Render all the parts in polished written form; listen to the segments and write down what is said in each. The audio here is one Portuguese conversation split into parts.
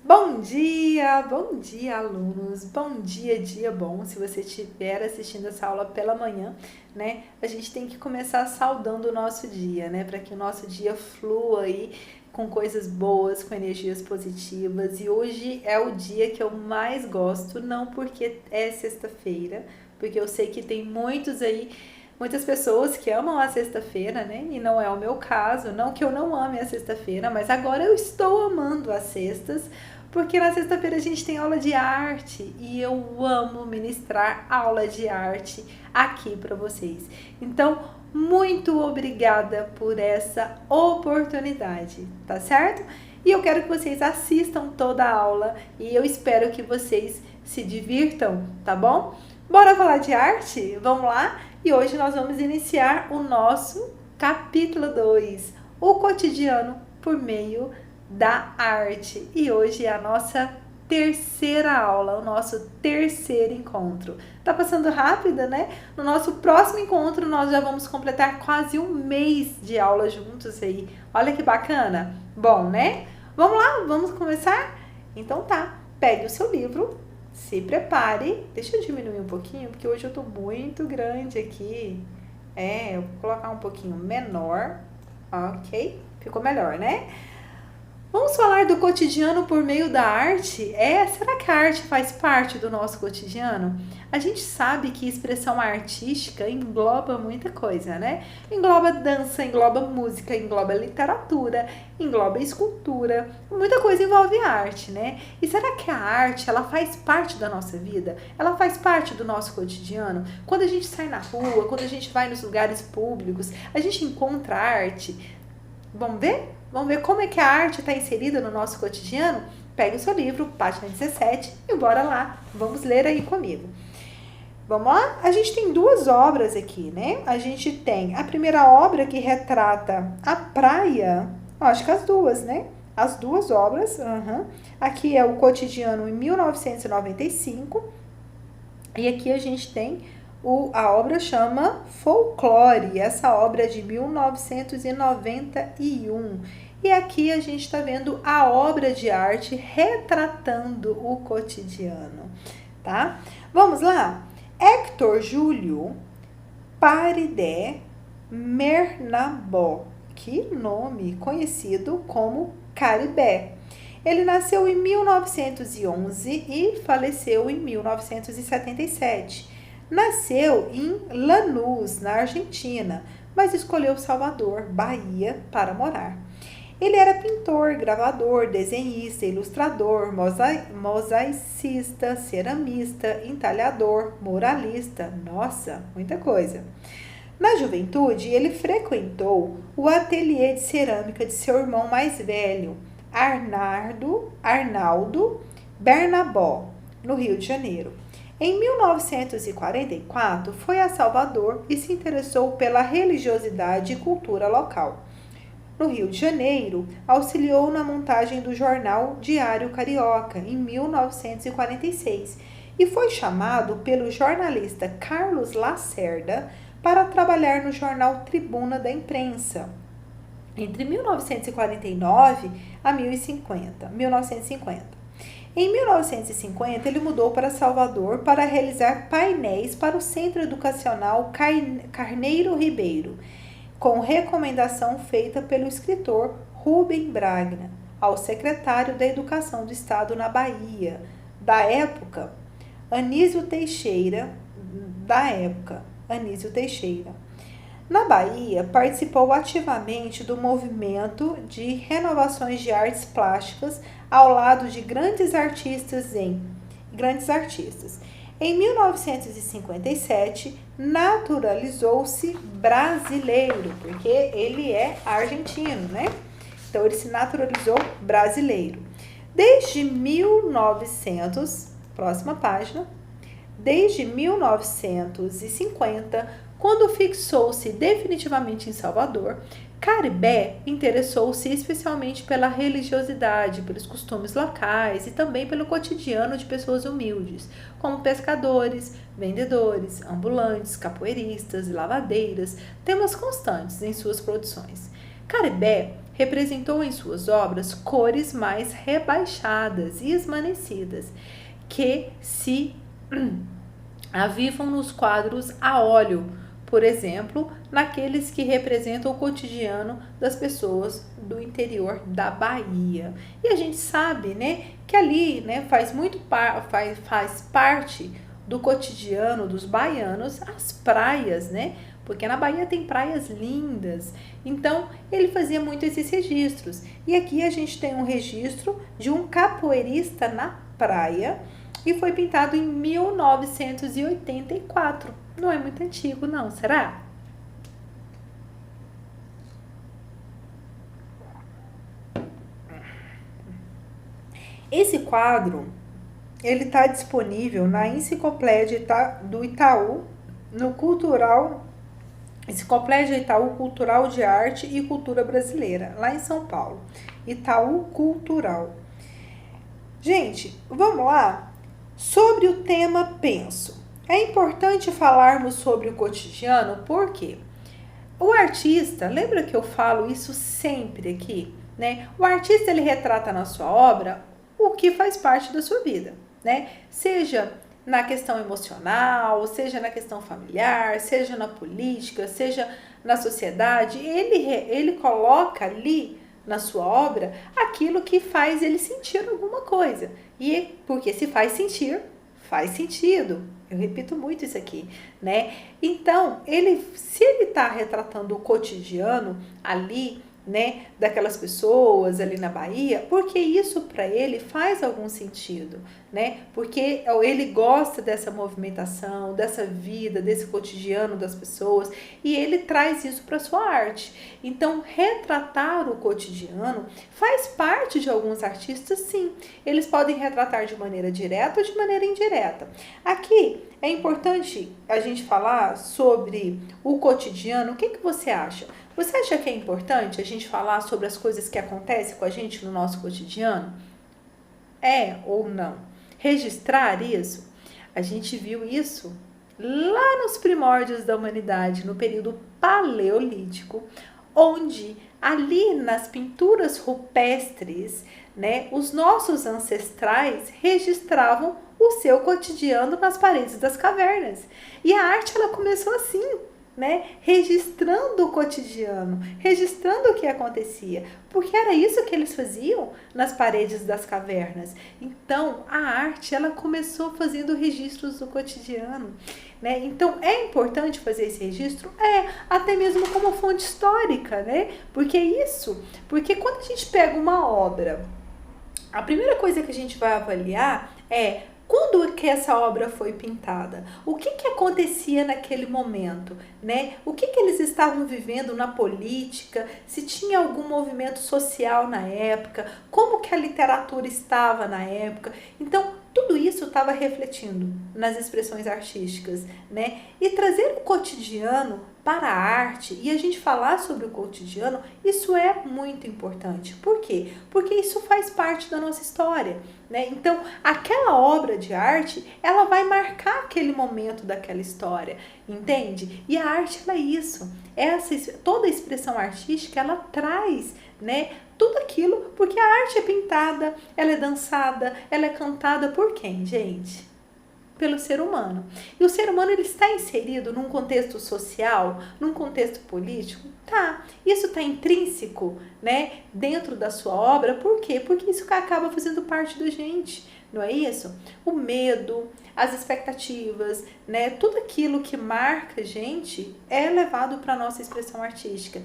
Bom dia, alunos, bom dia bom. Se você estiver assistindo essa aula pela manhã, né, a gente tem que começar saudando o nosso dia, né, para que o nosso dia flua aí com coisas boas, com energias positivas. E hoje é o dia que eu mais gosto, não porque é sexta-feira, porque eu sei que tem muitas pessoas que amam a sexta-feira, né? E não é o meu caso, não que eu não ame a sexta-feira, mas agora eu estou amando as sextas, porque na sexta-feira a gente tem aula de arte e eu amo ministrar aula de arte aqui para vocês. Então, muito obrigada por essa oportunidade, tá certo? E eu quero que vocês assistam toda a aula e eu espero que vocês se divirtam, tá bom? Bora falar de arte? Vamos lá? E hoje nós vamos iniciar o nosso capítulo 2, o cotidiano por meio da arte. E hoje é a nossa terceira aula, o nosso terceiro encontro. Tá passando rápido, né? No nosso próximo encontro nós já vamos completar quase um mês de aula juntos aí. Olha que bacana. Bom, né? Vamos lá? Vamos começar? Então tá, pegue o seu livro. Se prepare, deixa eu diminuir um pouquinho, porque hoje eu tô muito grande aqui. Eu vou colocar um pouquinho menor, ok? Ficou melhor, né? Vamos falar do cotidiano por meio da arte? Será que a arte faz parte do nosso cotidiano? A gente sabe que expressão artística engloba muita coisa, né? Engloba dança, engloba música, engloba literatura, engloba escultura, muita coisa envolve arte, né? E será que a arte, ela faz parte da nossa vida? Ela faz parte do nosso cotidiano? Quando a gente sai na rua, quando a gente vai nos lugares públicos, a gente encontra arte. Vamos ver? Vamos ver como é que a arte está inserida no nosso cotidiano? Pegue o seu livro, página 17, e bora lá. Vamos ler aí comigo. Vamos lá? A gente tem duas obras aqui, né? A gente tem a primeira obra que retrata a praia. Acho que as duas, né? As duas obras. Aqui é o Cotidiano em 1995. E aqui a gente tem a obra chama Folclore, essa obra é de 1991. E aqui a gente está vendo a obra de arte retratando o cotidiano, tá? Vamos lá? Hector Júlio Paridé Mernabó, que nome conhecido como Caribé. Ele nasceu em 1911 e faleceu em 1977. Nasceu em Lanús, na Argentina, mas escolheu Salvador, Bahia, para morar. Ele era pintor, gravador, desenhista, ilustrador, mosaicista, ceramista, entalhador, muralista. Nossa, muita coisa. Na juventude, ele frequentou o ateliê de cerâmica de seu irmão mais velho, Arnaldo Bernabó, no Rio de Janeiro. Em 1944, foi a Salvador e se interessou pela religiosidade e cultura local. No Rio de Janeiro, auxiliou na montagem do jornal Diário Carioca, em 1946, e foi chamado pelo jornalista Carlos Lacerda para trabalhar no jornal Tribuna da Imprensa, entre 1949 a 1950. Em 1950, ele mudou para Salvador para realizar painéis para o Centro Educacional Carneiro Ribeiro, com recomendação feita pelo escritor Rubem Braga, ao secretário da Educação do Estado na Bahia, da época, Anísio Teixeira. Na Bahia, participou ativamente do movimento de renovações de artes plásticas ao lado de grandes artistas. Em 1957, naturalizou-se brasileiro, porque ele é argentino, né? Então, ele se naturalizou brasileiro. Desde 1950, quando fixou-se definitivamente em Salvador, Caribé interessou-se especialmente pela religiosidade, pelos costumes locais e também pelo cotidiano de pessoas humildes, como pescadores, vendedores, ambulantes, capoeiristas e lavadeiras, temas constantes em suas produções. Caribé representou em suas obras cores mais rebaixadas e esmanecidas, que se avivam nos quadros a óleo, por exemplo, naqueles que representam o cotidiano das pessoas do interior da Bahia. E a gente sabe, né, que ali, né, faz parte do cotidiano dos baianos as praias, né? Porque na Bahia tem praias lindas. Então, ele fazia muito esses registros. E aqui a gente tem um registro de um capoeirista na praia e foi pintado em 1984. Não é muito antigo, não, será? Esse quadro, ele está disponível na Enciclopédia do Itaú, no Cultural, Enciclopédia Itaú Cultural de Arte e Cultura Brasileira, lá em São Paulo. Itaú Cultural. Gente, vamos lá? Sobre o tema penso. É importante falarmos sobre o cotidiano porque o artista, lembra que eu falo isso sempre aqui, né? O artista, ele retrata na sua obra o que faz parte da sua vida, né? Seja na questão emocional, seja na questão familiar, seja na política, seja na sociedade, ele coloca ali na sua obra aquilo que faz ele sentir alguma coisa. E porque se faz sentir, faz sentido. Eu repito muito isso aqui, né? Então, se ele está retratando o cotidiano ali, né, daquelas pessoas ali na Bahia, porque isso para ele faz algum sentido, né? Porque ele gosta dessa movimentação, dessa vida, desse cotidiano das pessoas e ele traz isso para sua arte. Então, retratar o cotidiano faz parte de alguns artistas, sim. Eles podem retratar de maneira direta ou de maneira indireta. Aqui é importante a gente falar sobre o cotidiano. O que você acha? Você acha que é importante a gente falar sobre as coisas que acontecem com a gente no nosso cotidiano? É ou não? Registrar isso? A gente viu isso lá nos primórdios da humanidade, no período paleolítico, onde ali nas pinturas rupestres, né, os nossos ancestrais registravam o seu cotidiano nas paredes das cavernas. E a arte, ela começou assim, né, registrando o cotidiano, registrando o que acontecia, porque era isso que eles faziam nas paredes das cavernas. Então, a arte, ela começou fazendo registros do cotidiano, né? Então, é importante fazer esse registro? Até mesmo como fonte histórica, né? Porque quando a gente pega uma obra, a primeira coisa que a gente vai avaliar é quando que essa obra foi pintada? O que acontecia naquele momento, né? O que eles estavam vivendo na política? Se tinha algum movimento social na época? Como que a literatura estava na época? Então, tudo isso estava refletindo nas expressões artísticas, né? E trazer o cotidiano para a arte e a gente falar sobre o cotidiano, isso é muito importante. Por quê? Porque isso faz parte da nossa história, né? Então, aquela obra de arte, ela vai marcar aquele momento daquela história, entende? E a arte, ela é isso. Toda a expressão artística, ela traz, né, tudo aquilo, porque a arte é pintada, ela é dançada, ela é cantada por quem, gente? Pelo ser humano. E o ser humano, ele está inserido num contexto social, num contexto político? Tá. Isso está intrínseco, né, dentro da sua obra. Por quê? Porque isso acaba fazendo parte da gente, não é isso? O medo, as expectativas, né, tudo aquilo que marca a gente é levado para a nossa expressão artística.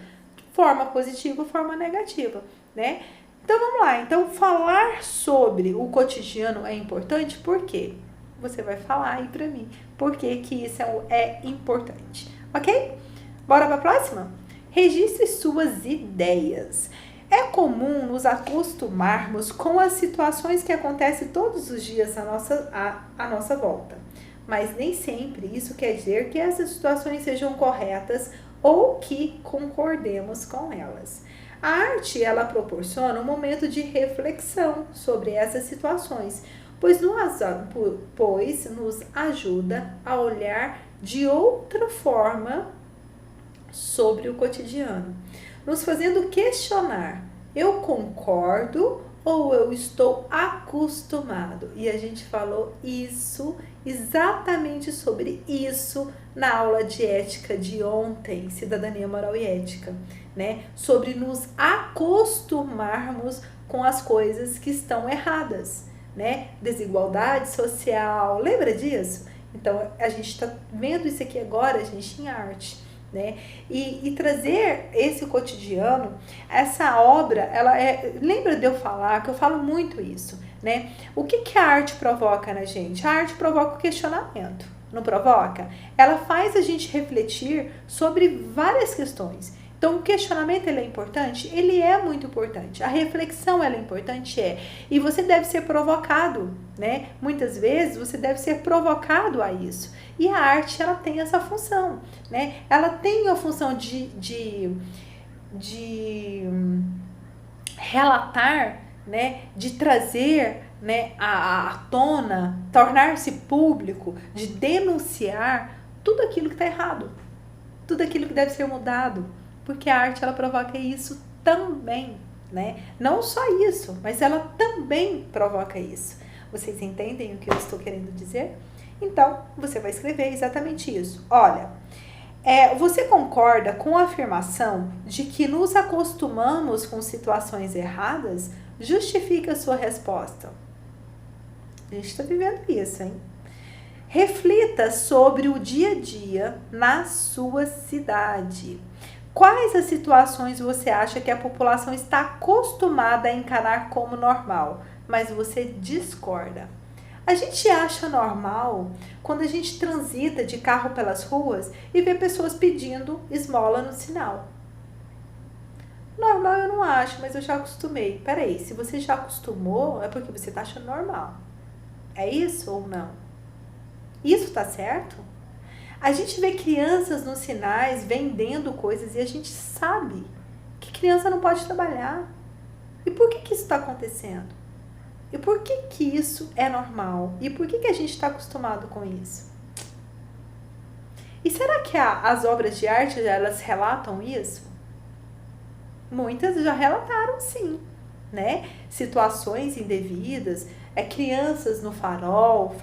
Forma positiva, forma negativa, né? Então, vamos lá. Então, falar sobre o cotidiano é importante, por quê? Você vai falar aí pra mim por que isso é importante, ok? Bora pra próxima? Registre suas ideias. É comum nos acostumarmos com as situações que acontecem todos os dias à nossa volta, mas nem sempre isso quer dizer que essas situações sejam corretas ou que concordemos com elas. A arte, ela proporciona um momento de reflexão sobre essas situações, pois nos ajuda a olhar de outra forma sobre o cotidiano, nos fazendo questionar Eu concordo ou eu estou acostumado? E a gente falou isso, exatamente sobre isso, na aula de ética de ontem, cidadania, moral e ética, né? Sobre nos acostumarmos com as coisas que estão erradas, né? Desigualdade social, lembra disso? Então, a gente está vendo isso aqui agora, a gente, em arte, né? E trazer esse cotidiano, essa obra, ela lembra de eu falar, que eu falo muito isso, né? O que a arte provoca na gente? A arte provoca o questionamento, não provoca? Ela faz a gente refletir sobre várias questões. Então, o questionamento, ele é importante? Ele é muito importante. A reflexão, ela é importante? É. E você deve ser provocado, né? Muitas vezes, você deve ser provocado a isso. E a arte, ela tem essa função, né? Ela tem a função de relatar, né? De trazer, né? à tona, tornar-se público, de denunciar tudo aquilo que está errado. Tudo aquilo que deve ser mudado. Porque a arte, ela provoca isso também, né? Não só isso, mas ela também provoca isso. Vocês entendem o que eu estou querendo dizer? Então, você vai escrever exatamente isso. Olha, você concorda com a afirmação de que nos acostumamos com situações erradas? Justifica a sua resposta. A gente está vivendo isso, hein? Reflita sobre o dia a dia na sua cidade. Quais as situações você acha que a população está acostumada a encarar como normal, mas você discorda? A gente acha normal quando a gente transita de carro pelas ruas e vê pessoas pedindo esmola no sinal. Normal eu não acho, mas eu já acostumei. Peraí, se você já acostumou, é porque você está achando normal. É isso ou não? Isso tá certo? A gente vê crianças nos sinais vendendo coisas e a gente sabe que criança não pode trabalhar. E por que isso está acontecendo? E por que isso é normal? E por que a gente está acostumado com isso? E será que as obras de arte, elas relatam isso? Muitas já relataram, sim, né? Situações indevidas, crianças no farol,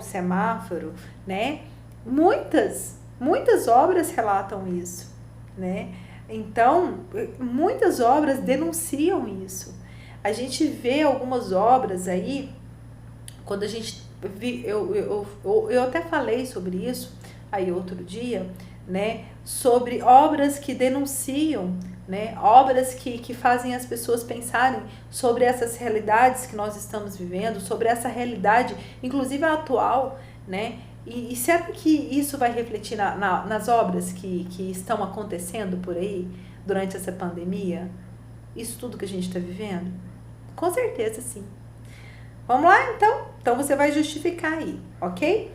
semáforo, né? Muitas obras relatam isso, né? Então, muitas obras denunciam isso. A gente vê algumas obras aí, quando a gente eu até falei sobre isso aí outro dia, né? Sobre obras que denunciam, né? Obras que fazem as pessoas pensarem sobre essas realidades que nós estamos vivendo, sobre essa realidade, inclusive a atual, né? E será que isso vai refletir nas obras que estão acontecendo por aí durante essa pandemia? Isso tudo que a gente está vivendo? Com certeza, sim. Vamos lá, então? Então, você vai justificar aí, ok?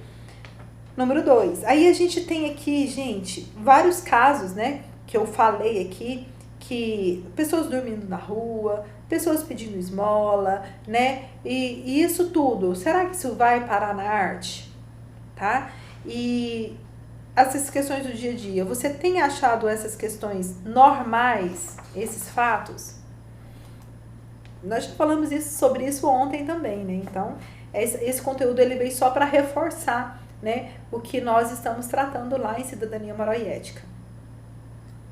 Número 2. Aí a gente tem aqui, gente, vários casos, né? Que eu falei aqui, que pessoas dormindo na rua, pessoas pedindo esmola, né? E isso tudo, será que isso vai parar na arte? Tá? E essas questões do dia a dia, você tem achado essas questões normais, esses fatos? Nós já falamos sobre isso ontem também, né? Então, esse conteúdo ele veio só para reforçar, né, o que nós estamos tratando lá em Cidadania, Moral e Ética.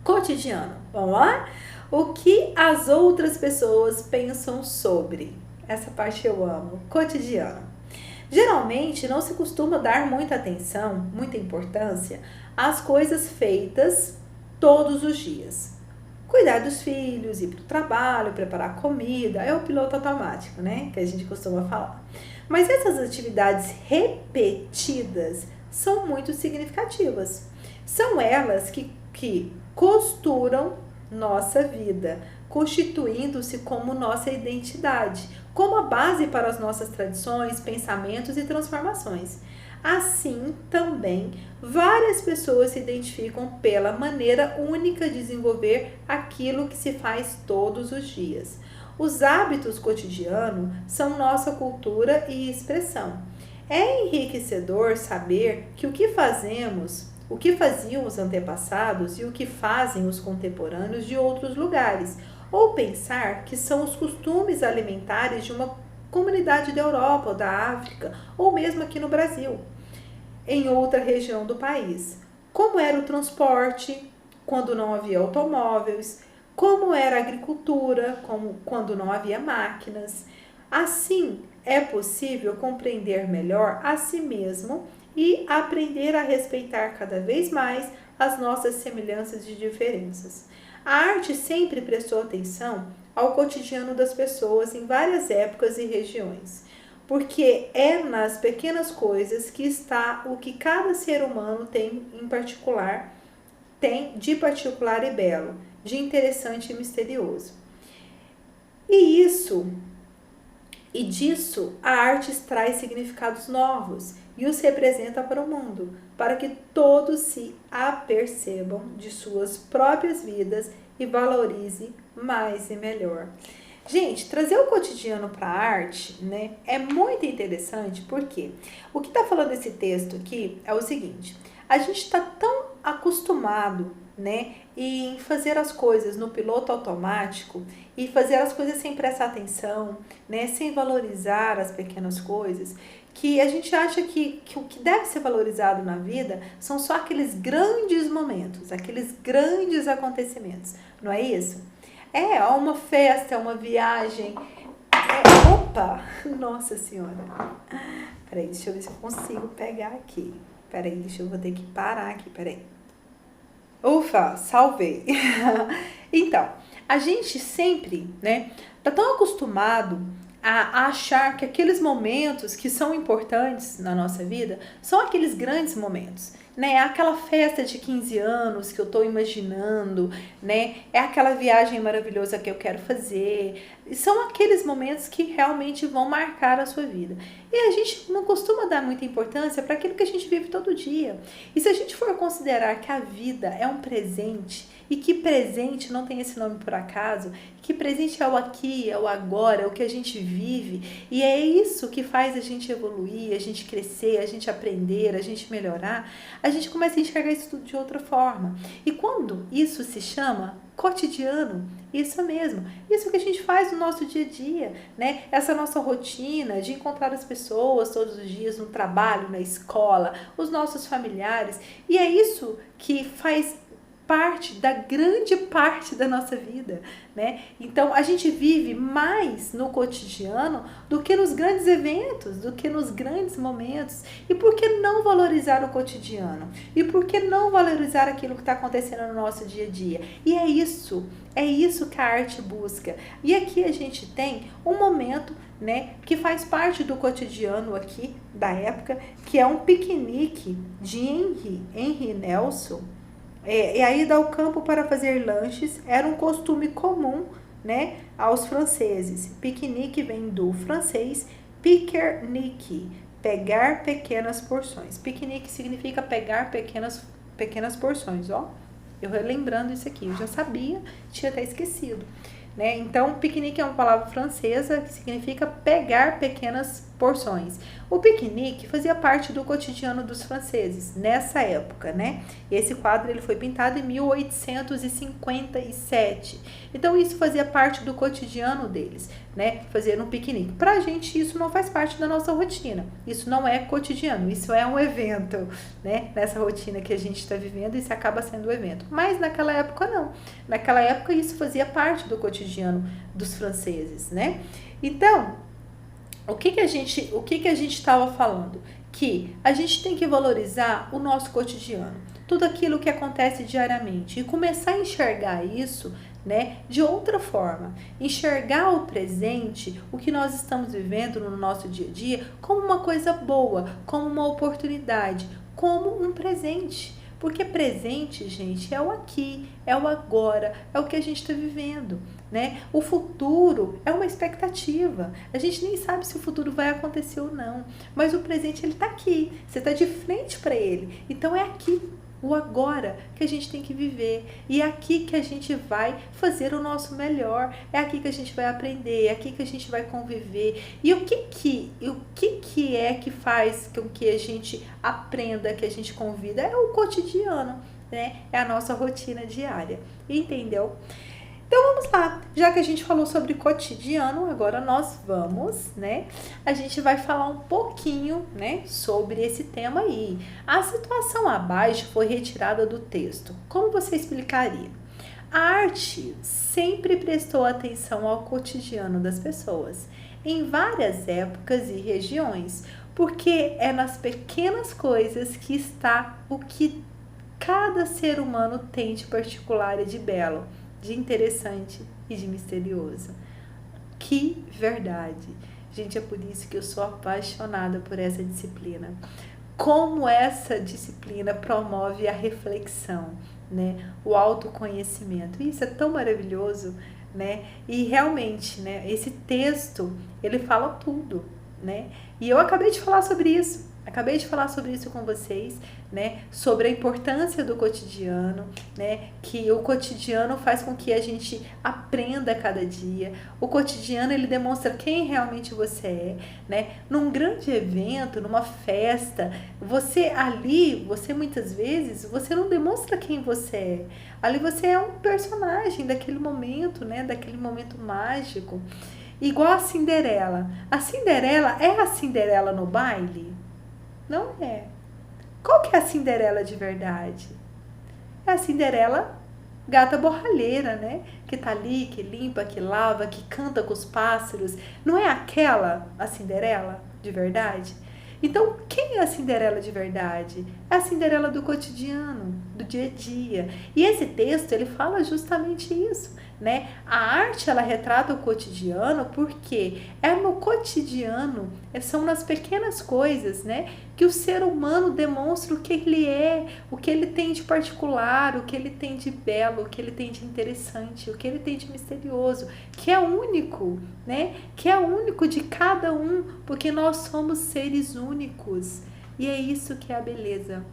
Cotidiano, vamos lá? O que as outras pessoas pensam sobre? Essa parte eu amo. Cotidiano. Geralmente, não se costuma dar muita atenção, muita importância às coisas feitas todos os dias. Cuidar dos filhos, ir para o trabalho, preparar comida, é o piloto automático, né? Que a gente costuma falar. Mas essas atividades repetidas são muito significativas. São elas que costuram nossa vida, constituindo-se como nossa identidade, como a base para as nossas tradições, pensamentos e transformações. Assim, também, várias pessoas se identificam pela maneira única de desenvolver aquilo que se faz todos os dias. Os hábitos cotidianos são nossa cultura e expressão. É enriquecedor saber que o que faziam os antepassados e o que fazem os contemporâneos de outros lugares, ou pensar que são os costumes alimentares de uma comunidade da Europa ou da África, ou mesmo aqui no Brasil, em outra região do país. Como era o transporte quando não havia automóveis, como era a agricultura quando não havia máquinas. Assim, é possível compreender melhor a si mesmo e aprender a respeitar cada vez mais as nossas semelhanças e diferenças. A arte sempre prestou atenção ao cotidiano das pessoas em várias épocas e regiões, porque é nas pequenas coisas que está o que cada ser humano tem de particular e belo, de interessante e misterioso. E disso a arte traz significados novos e os representa para o mundo, para que todos se apercebam de suas próprias vidas e valorize mais e melhor. Gente, trazer o cotidiano para a arte, né, é muito interessante, porque o que está falando esse texto aqui é o seguinte: a gente está tão acostumado, né, em fazer as coisas no piloto automático e fazer as coisas sem prestar atenção, né, sem valorizar as pequenas coisas, que a gente acha que o que deve ser valorizado na vida são só aqueles grandes momentos, aqueles grandes acontecimentos, não é isso? É uma festa, uma viagem. Opa! Nossa Senhora! Peraí, deixa eu ver se eu consigo pegar aqui. Peraí, vou ter que parar aqui, peraí. Ufa, salvei! Então, a gente sempre, né, tá tão acostumado a achar que aqueles momentos que são importantes na nossa vida são aqueles grandes momentos, né? É aquela festa de 15 anos que eu tô imaginando, né? É aquela viagem maravilhosa que eu quero fazer. E são aqueles momentos que realmente vão marcar a sua vida. E a gente não costuma dar muita importância para aquilo que a gente vive todo dia. E se a gente for considerar que a vida é um presente, e que presente não tem esse nome por acaso, que presente é o aqui, é o agora, é o que a gente vive, e é isso que faz a gente evoluir, a gente crescer, a gente aprender, a gente melhorar, a gente começa a enxergar isso tudo de outra forma. E quando isso se chama cotidiano, isso mesmo, isso que a gente faz no nosso dia a dia, né? Essa nossa rotina de encontrar as pessoas todos os dias no trabalho, na escola, os nossos familiares, e é isso que faz grande parte da nossa vida, né? Então, a gente vive mais no cotidiano do que nos grandes eventos, do que nos grandes momentos. E por que não valorizar o cotidiano? E por que não valorizar aquilo que está acontecendo no nosso dia a dia? E é isso que a arte busca. E aqui a gente tem um momento, né, que faz parte do cotidiano aqui, da época, que é um piquenique de Henri Nelson. E a ida ao campo para fazer lanches era um costume comum, né, aos franceses. Piquenique vem do francês piquenique, pegar pequenas porções. Piquenique significa pegar pequenas porções, ó. Eu relembrando isso aqui, eu já sabia, tinha até esquecido, né? Então, piquenique é uma palavra francesa que significa pegar pequenas porções. O piquenique fazia parte do cotidiano dos franceses nessa época, né? Esse quadro ele foi pintado em 1857. Então isso fazia parte do cotidiano deles, né? Fazer um piquenique. Pra gente isso não faz parte da nossa rotina. Isso não é cotidiano, isso é um evento, né? Nessa rotina que a gente está vivendo, isso acaba sendo um evento. Mas naquela época não. Naquela época isso fazia parte do cotidiano dos franceses, né? Então, o que a gente estava falando? Que a gente tem que valorizar o nosso cotidiano, tudo aquilo que acontece diariamente e começar a enxergar isso, né, de outra forma. Enxergar o presente, o que nós estamos vivendo no nosso dia a dia, como uma coisa boa, como uma oportunidade, como um presente. Porque presente, gente, é o aqui, é o agora, é o que a gente está vivendo, né? O futuro é uma expectativa. A gente nem sabe se o futuro vai acontecer ou não, mas o presente ele está aqui, você está de frente para ele. Então é aqui, o agora que a gente tem que viver, e é aqui que a gente vai fazer o nosso melhor, é aqui que a gente vai aprender, é aqui que a gente vai conviver. E o que é que faz com que a gente aprenda, que a gente convida? É o cotidiano, né? É a nossa rotina diária, entendeu? Então vamos lá, já que a gente falou sobre cotidiano, agora nós vamos, né? A gente vai falar um pouquinho, né, sobre esse tema aí. A situação abaixo foi retirada do texto. Como você explicaria? A arte sempre prestou atenção ao cotidiano das pessoas, em várias épocas e regiões, porque é nas pequenas coisas que está o que cada ser humano tem de particular e de belo, de interessante e de misterioso. Que verdade! Gente, é por isso que eu sou apaixonada por essa disciplina. Como essa disciplina promove a reflexão, né? O autoconhecimento. Isso é tão maravilhoso, né? E realmente, né? Esse texto, ele fala tudo, né? E eu acabei de falar sobre isso. Acabei de falar sobre isso com vocês, né? Sobre a importância do cotidiano, né? Que o cotidiano faz com que a gente aprenda a cada dia. O cotidiano, ele demonstra quem realmente você é, né? Num grande evento, numa festa, você muitas vezes, você não demonstra quem você é. Ali você é um personagem daquele momento, né? Daquele momento mágico. Igual a Cinderela. A Cinderela é a Cinderela no baile? Não é. Qual que é a Cinderela de verdade? É a Cinderela gata borralheira, né? Que tá ali, que limpa, que lava, que canta com os pássaros. Não é aquela a Cinderela de verdade? Então, quem é a Cinderela de verdade? É a Cinderela do cotidiano, do dia a dia. E esse texto, ele fala justamente isso, né? A arte, ela retrata o cotidiano porque é no cotidiano, são nas pequenas coisas, né? Que o ser humano demonstra o que ele é, o que ele tem de particular, o que ele tem de belo, o que ele tem de interessante, o que ele tem de misterioso, que é único, né? Que é único de cada um, porque nós somos seres únicos. E é isso que é a beleza.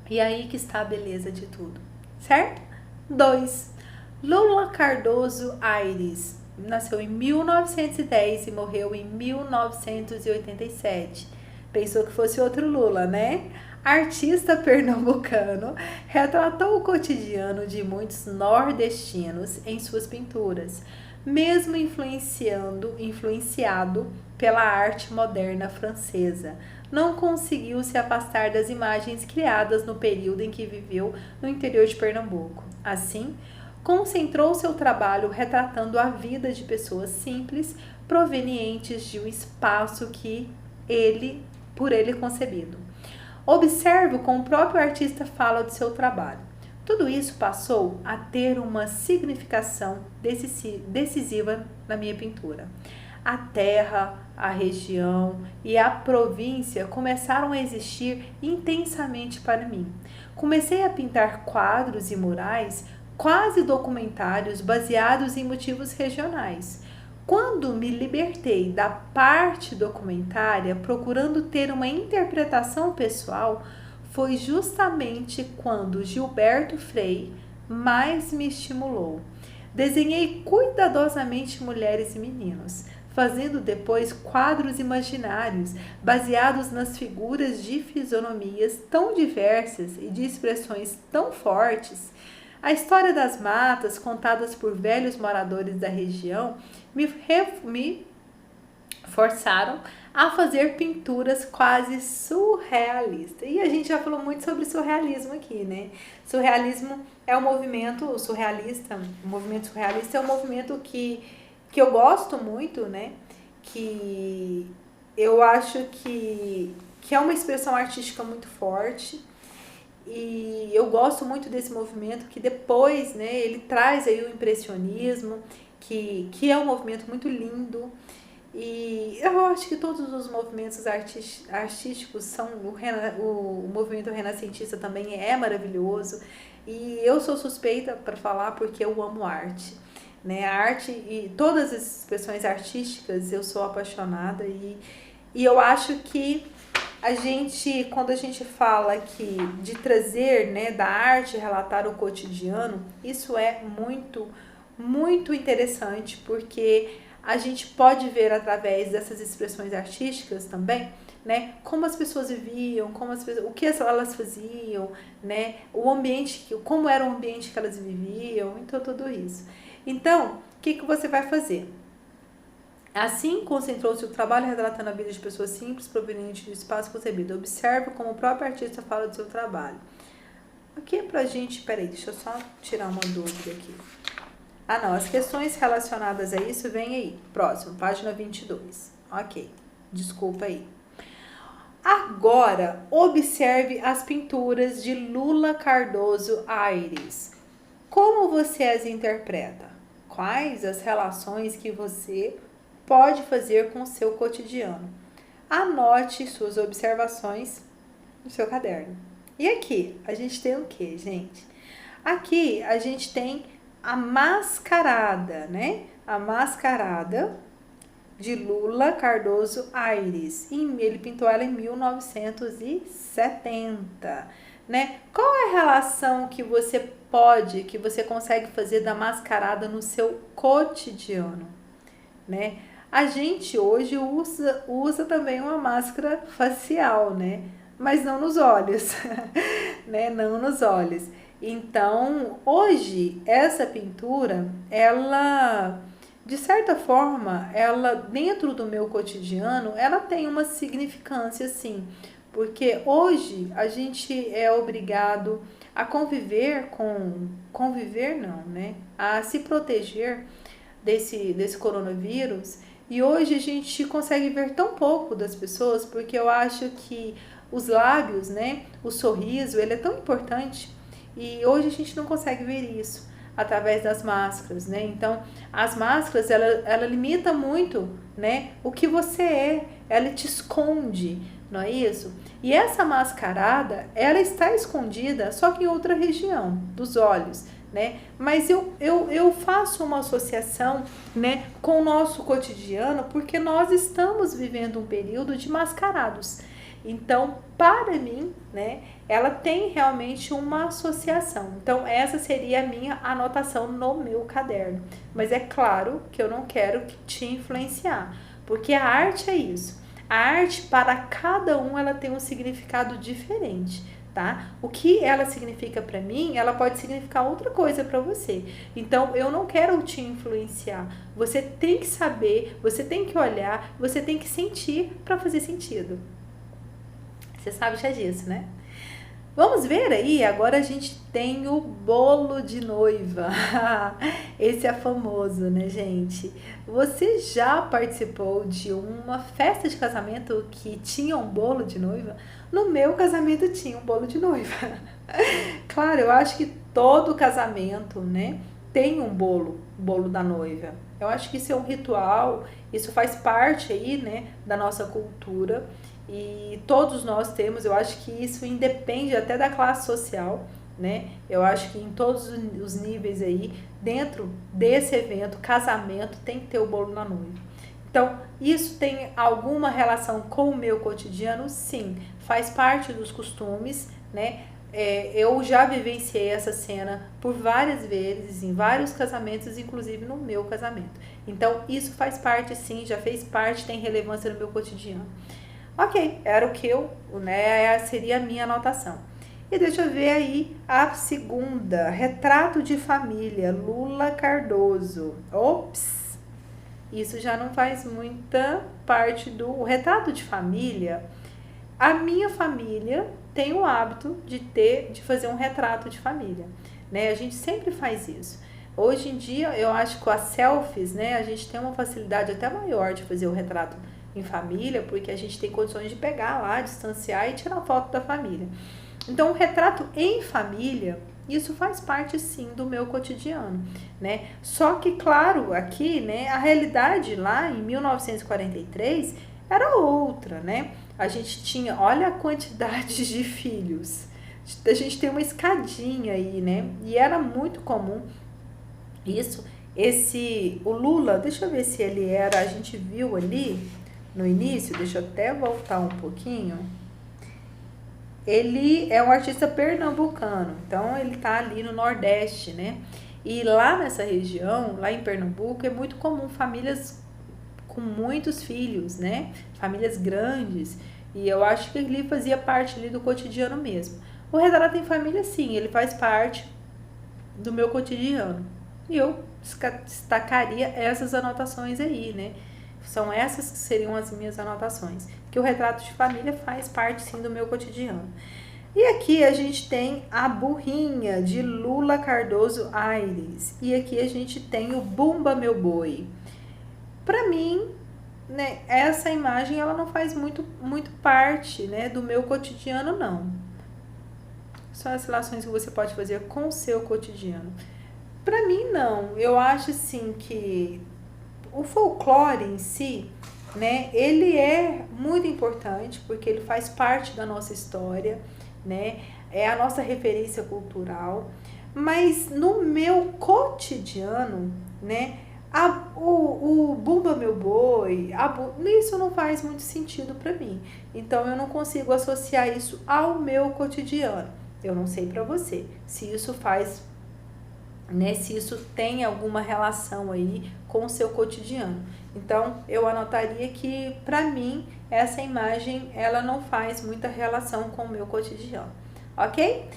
E é aí que está a beleza de tudo, certo? 2. Lula Cardoso Aires nasceu em 1910 e morreu em 1987. Pensou que fosse outro Lula, né? Artista pernambucano, retratou o cotidiano de muitos nordestinos em suas pinturas, mesmo influenciado pela arte moderna francesa. Não conseguiu se afastar das imagens criadas no período em que viveu no interior de Pernambuco. Assim, concentrou seu trabalho retratando a vida de pessoas simples, provenientes de um espaço por ele concebido. Observe como o próprio artista fala do seu trabalho. Tudo isso passou a ter uma significação decisiva na minha pintura. A terra, a região e a província começaram a existir intensamente para mim. Comecei a pintar quadros e murais quase documentários baseados em motivos regionais. Quando me libertei da parte documentária, procurando ter uma interpretação pessoal, foi justamente quando Gilberto Frei mais me estimulou. Desenhei cuidadosamente mulheres e meninos, fazendo depois quadros imaginários baseados nas figuras de fisionomias tão diversas e de expressões tão fortes. A história das matas, contadas por velhos moradores da região, me forçaram a fazer pinturas quase surrealistas. E a gente já falou muito sobre surrealismo aqui, né? Surrealismo é um movimento, o movimento surrealista é um movimento que eu gosto muito, né? Que eu acho que é uma expressão artística muito forte. E eu gosto muito desse movimento que depois, né, ele traz aí o impressionismo, que é um movimento muito lindo. E eu acho que todos os movimentos artísticos são, o movimento renascentista também é maravilhoso. E eu sou suspeita para falar porque eu amo arte, né? A arte e todas as expressões artísticas eu sou apaixonada e eu acho que quando a gente fala aqui de trazer, né, da arte, relatar o cotidiano, isso é muito, muito interessante, porque a gente pode ver através dessas expressões artísticas também, né, como as pessoas viviam, o que elas faziam, né, como era o ambiente que elas viviam, então tudo isso. Então, o que você vai fazer? Assim, concentrou-se o trabalho retratando a vida de pessoas simples, provenientes do espaço concebido. Observe como o próprio artista fala do seu trabalho. Aqui é pra gente... Peraí, deixa eu só tirar uma dúvida aqui. Ah, não. As questões relacionadas a isso vem aí. Próximo, página 22. Ok. Desculpa aí. Agora, observe as pinturas de Lula Cardoso Aires. Como você as interpreta? Quais as relações que você pode fazer com o seu cotidiano? Anote suas observações no seu caderno. E aqui, a gente tem o que, gente? Aqui, a gente tem a mascarada, né? A mascarada de Lula Cardoso Aires. Ele pintou ela em 1970, né? Qual é a relação que você consegue fazer da mascarada no seu cotidiano, né? A gente hoje usa também uma máscara facial, né? Mas não nos olhos, né? Não nos olhos. Então, hoje, essa pintura, ela, de certa forma, ela, dentro do meu cotidiano, ela tem uma significância, sim. Porque hoje, a gente é obrigado a conviver não, né? A se proteger desse coronavírus. E hoje a gente consegue ver tão pouco das pessoas, porque eu acho que os lábios, né? O sorriso, ele é tão importante. E hoje a gente não consegue ver isso através das máscaras, né? Então, as máscaras, ela limita muito, né? O que você é, ela te esconde, não é isso? E essa mascarada, ela está escondida só que em outra região dos olhos, né? Mas eu faço uma associação, né, com o nosso cotidiano, porque nós estamos vivendo um período de mascarados. Então, para mim, né, ela tem realmente uma associação. Então, essa seria a minha anotação no meu caderno. Mas é claro que eu não quero te influenciar, porque a arte é isso. A arte, para cada um, ela tem um significado diferente, tá? O que ela significa para mim, ela pode significar outra coisa para você. Então, eu não quero te influenciar. Você tem que saber, você tem que olhar, você tem que sentir para fazer sentido. Você sabe já disso, né? Vamos ver aí, agora a gente tem o bolo de noiva. Esse é famoso, né, gente? Você já participou de uma festa de casamento que tinha um bolo de noiva? No meu casamento tinha um bolo de noiva. Claro, eu acho que todo casamento, né, tem um bolo da noiva. Eu acho que isso é um ritual, isso faz parte aí, né, da nossa cultura. E todos nós temos, eu acho que isso independe até da classe social, né? Eu acho que em todos os níveis aí, dentro desse evento, casamento, tem que ter o bolo na noiva. Então, isso tem alguma relação com o meu cotidiano? Sim, faz parte dos costumes, né? Eu já vivenciei essa cena por várias vezes, em vários casamentos, inclusive no meu casamento. Então, isso faz parte, sim, já fez parte, tem relevância no meu cotidiano. Ok, era o que seria a minha anotação. E deixa eu ver aí a segunda, retrato de família, Lula Cardoso. Ops, isso já não faz muita parte do retrato de família. A minha família tem o hábito de fazer um retrato de família, né? A gente sempre faz isso. Hoje em dia, eu acho que com as selfies, né, a gente tem uma facilidade até maior de fazer o retrato em família, porque a gente tem condições de pegar lá, distanciar e tirar foto da família. Então, o retrato em família, isso faz parte, sim, do meu cotidiano, né? Só que, claro, aqui, né, a realidade lá em 1943 era outra, né? A gente tinha, olha a quantidade de filhos. A gente tem uma escadinha aí, né? E era muito comum isso. O Lula, deixa eu ver se ele era, a gente viu ali no início, deixa eu até voltar um pouquinho. Ele é um artista pernambucano, então ele tá ali no Nordeste, né? E lá nessa região, lá em Pernambuco, é muito comum famílias com muitos filhos, né? Famílias grandes. E eu acho que ele fazia parte ali do cotidiano mesmo. O retrato em família, sim, ele faz parte do meu cotidiano. E eu destacaria essas anotações aí, né? São essas que seriam as minhas anotações. Que o retrato de família faz parte, sim, do meu cotidiano. E aqui a gente tem a burrinha de Lula Cardoso Aires. E aqui a gente tem o Bumba Meu Boi. Para mim, né, essa imagem ela não faz muito parte, né, do meu cotidiano, não. São as relações que você pode fazer com o seu cotidiano. Para mim, não. Eu acho, assim, que o folclore em si, né, ele é muito importante porque ele faz parte da nossa história, né, é a nossa referência cultural, mas no meu cotidiano, né, o Bumba Meu Boi, isso não faz muito sentido para mim, então eu não consigo associar isso ao meu cotidiano. Eu não sei para você se isso faz, né, se isso tem alguma relação aí com o seu cotidiano. Então, eu anotaria que, para mim, essa imagem, ela não faz muita relação com o meu cotidiano, ok?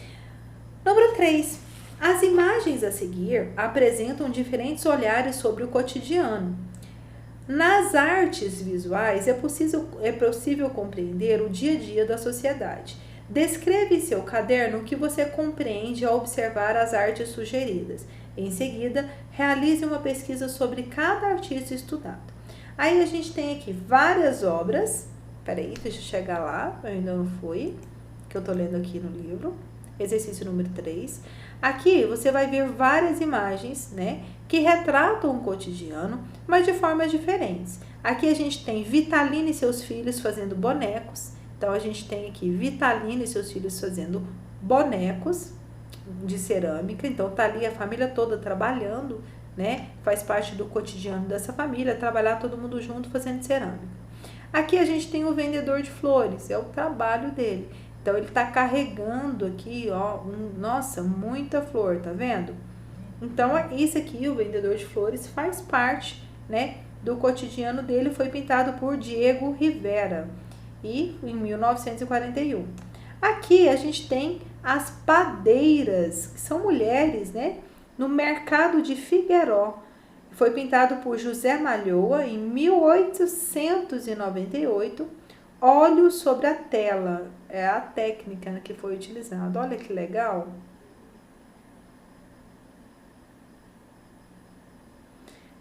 Número 3. As imagens a seguir apresentam diferentes olhares sobre o cotidiano. Nas artes visuais, é possível compreender o dia a dia da sociedade. Descreva em seu caderno o que você compreende ao observar as artes sugeridas. Em seguida, realize uma pesquisa sobre cada artista estudado. Aí a gente tem aqui várias obras. Peraí, deixa eu chegar lá, eu ainda não fui, que eu tô lendo aqui no livro. Exercício número 3. Aqui você vai ver várias imagens, né, que retratam o cotidiano, mas de formas diferentes. Aqui a gente tem Vitalina e seus filhos fazendo bonecos. Então, a gente tem aqui Vitalina e seus filhos fazendo bonecos de cerâmica. Então, tá ali a família toda trabalhando, né? Faz parte do cotidiano dessa família, trabalhar todo mundo junto fazendo cerâmica. Aqui a gente tem o vendedor de flores, é o trabalho dele. Então, ele tá carregando aqui, ó, nossa, muita flor, tá vendo? Então, isso aqui, o vendedor de flores, faz parte, né, do cotidiano dele. Foi pintado por Diego Rivera e em 1941. Aqui a gente tem as padeiras, que são mulheres, né, no mercado de Figueiró. Foi pintado por José Malhoa em 1898. Óleo sobre a tela, é a técnica que foi utilizada. Olha que legal.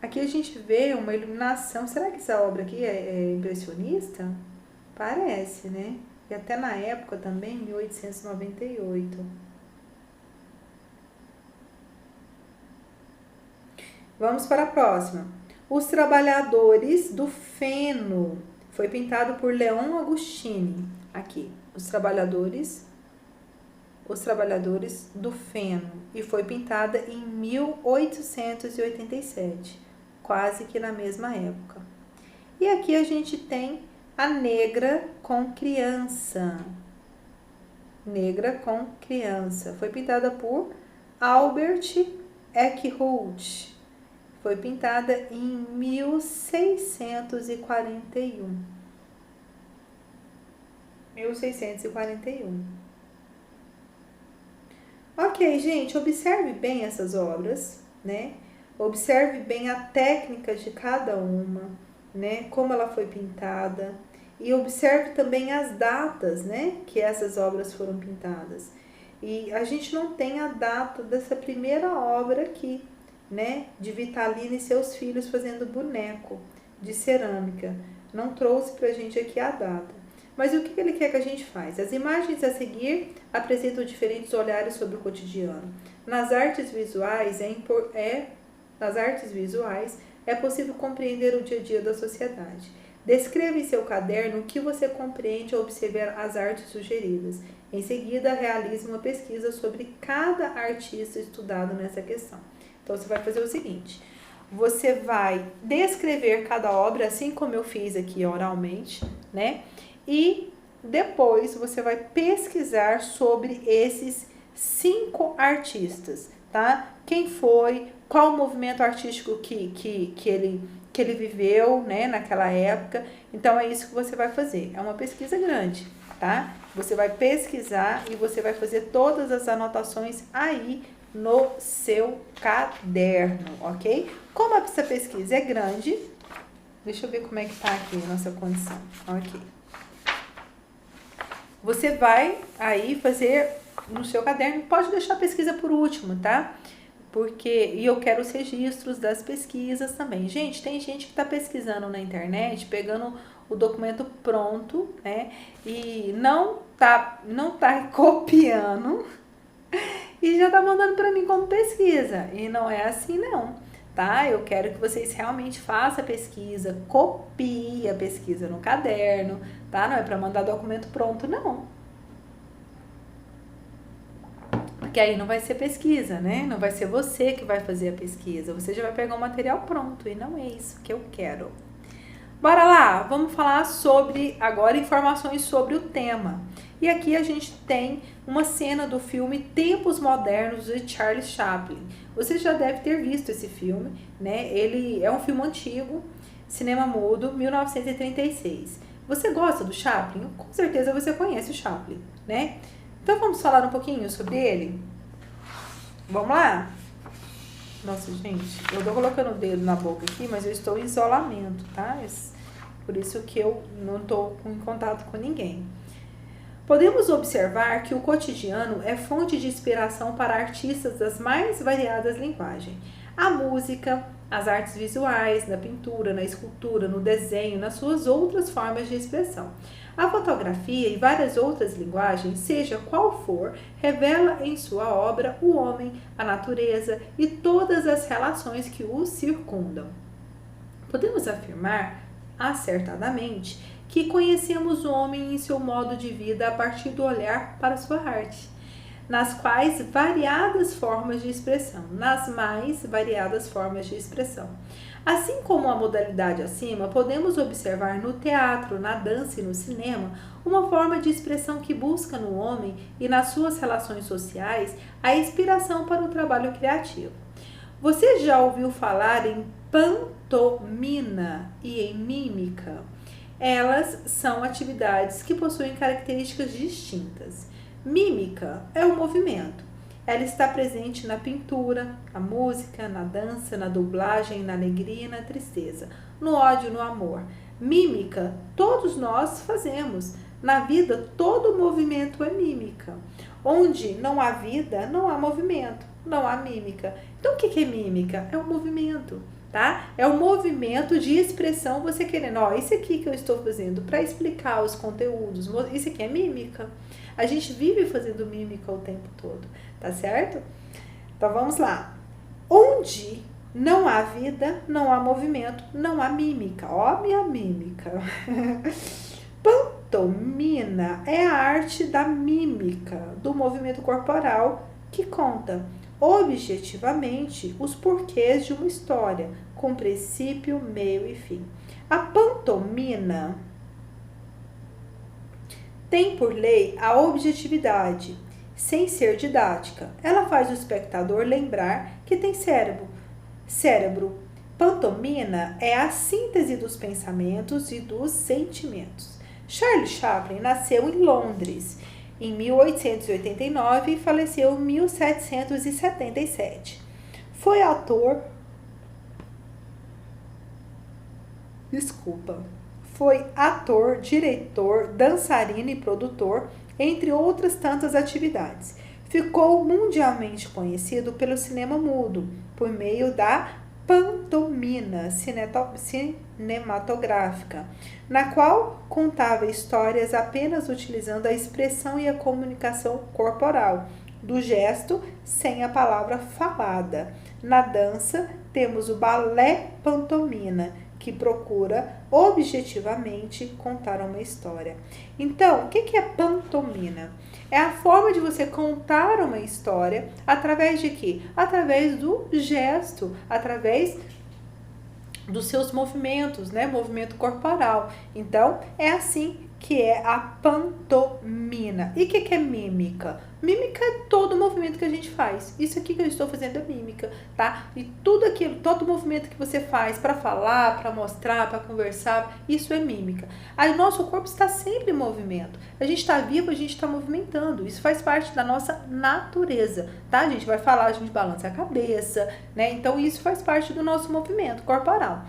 Aqui a gente vê uma iluminação. Será que essa obra aqui é impressionista? Parece, né? E até na época também, 1898. Vamos para a próxima. Os Trabalhadores do Feno. Foi pintado por Leon Agostini. Aqui, os trabalhadores do Feno. E foi pintada em 1887, quase que na mesma época. E aqui a gente tem a Negra com Criança. Negra com Criança. Foi pintada por Albert Eckhout. Foi pintada em 1641. 1641. Ok, gente, observe bem essas obras, né? Observe bem a técnica de cada uma, né? Como ela foi pintada. E observe também as datas, né? Que essas obras foram pintadas. E a gente não tem a data dessa primeira obra aqui, né, de Vitalina e seus filhos fazendo boneco de cerâmica. Não trouxe pra gente aqui a data. Mas o que ele quer que a gente faça? As imagens a seguir apresentam diferentes olhares sobre o cotidiano. Nas artes visuais é possível compreender o dia a dia da sociedade. Descreva em seu caderno o que você compreende ao observar as artes sugeridas. Em seguida, realize uma pesquisa sobre cada artista estudado nessa questão. Então, você vai fazer o seguinte, você vai descrever cada obra, assim como eu fiz aqui oralmente, né? E depois você vai pesquisar sobre esses 5 artistas, tá? Quem foi, qual o movimento artístico que ele viveu, né, naquela época. Então, é isso que você vai fazer. É uma pesquisa grande, tá? Você vai pesquisar e você vai fazer todas as anotações aí no seu caderno, ok? Como essa pesquisa é grande, deixa eu ver como é que tá aqui a nossa condição, ok? Você vai aí fazer no seu caderno, pode deixar a pesquisa por último, tá? E eu quero os registros das pesquisas também. Gente, tem gente que está pesquisando na internet, pegando o documento pronto, né? E não tá copiando e já tá mandando para mim como pesquisa. E não é assim não, tá? Eu quero que vocês realmente façam a pesquisa, copiem a pesquisa no caderno, tá? Não é para mandar documento pronto, não. Porque aí não vai ser pesquisa, né? Não vai ser você que vai fazer a pesquisa. Você já vai pegar o material pronto e não é isso que eu quero. Bora lá, vamos falar sobre agora informações sobre o tema. E aqui a gente tem uma cena do filme Tempos Modernos de Charlie Chaplin. Você já deve ter visto esse filme, né? Ele é um filme antigo, cinema mudo, 1936. Você gosta do Chaplin? Com certeza você conhece o Chaplin, né? Então vamos falar um pouquinho sobre ele? Vamos lá? Nossa, gente, eu tô colocando o dedo na boca aqui, mas eu estou em isolamento, tá? Por isso que eu não tô em contato com ninguém. Podemos observar que o cotidiano é fonte de inspiração para artistas das mais variadas linguagens. A música, as artes visuais, na pintura, na escultura, no desenho, nas suas outras formas de expressão. A fotografia e várias outras linguagens, seja qual for, revela em sua obra o homem, a natureza e todas as relações que o circundam. Podemos afirmar, acertadamente, que conhecemos o homem em seu modo de vida a partir do olhar para sua arte, nas mais variadas formas de expressão. Assim como a modalidade acima, podemos observar no teatro, na dança e no cinema uma forma de expressão que busca no homem e nas suas relações sociais a inspiração para o trabalho criativo. Você já ouviu falar em pantomima e em mímica? Elas são atividades que possuem características distintas. Mímica é o movimento. Ela está presente na pintura, na música, na dança, na dublagem, na alegria e na tristeza, no ódio e no amor. Mímica, todos nós fazemos. Na vida, todo movimento é mímica. Onde não há vida, não há movimento, não há mímica. Então, o que é mímica? É um movimento, tá? É um movimento de expressão, você querendo, isso aqui que eu estou fazendo para explicar os conteúdos, isso aqui é mímica. A gente vive fazendo mímica o tempo todo, tá certo? Então, vamos lá. Onde não há vida, não há movimento, não há mímica. Ó, minha mímica. Pantomima é a arte da mímica, do movimento corporal, que conta objetivamente os porquês de uma história, com princípio, meio e fim. A pantomima tem por lei a objetividade, sem ser didática. Ela faz o espectador lembrar que tem cérebro. Pantomima é a síntese dos pensamentos e dos sentimentos. Charlie Chaplin nasceu em Londres em 1889 e faleceu em 1777. Foi ator. Foi ator, diretor, dançarino e produtor, entre outras tantas atividades. Ficou mundialmente conhecido pelo cinema mudo, por meio da pantomima cinematográfica, na qual contava histórias apenas utilizando a expressão e a comunicação corporal, do gesto sem a palavra falada. Na dança, temos o balé pantomima, que procura objetivamente contar uma história. Então, o que é pantomima? É a forma de você contar uma história através de quê? Através do gesto, através dos seus movimentos, né? Movimento corporal. Então, é assim que é a pantomima. E o que é mímica? Mímica é todo movimento que a gente faz. Isso aqui que eu estou fazendo é mímica, tá? E tudo aquilo, todo movimento que você faz para falar, para mostrar, para conversar, isso é mímica. Aí o nosso corpo está sempre em movimento. A gente está vivo, a gente está movimentando. Isso faz parte da nossa natureza, tá? A gente vai falar, a gente balança a cabeça, né? Então isso faz parte do nosso movimento corporal.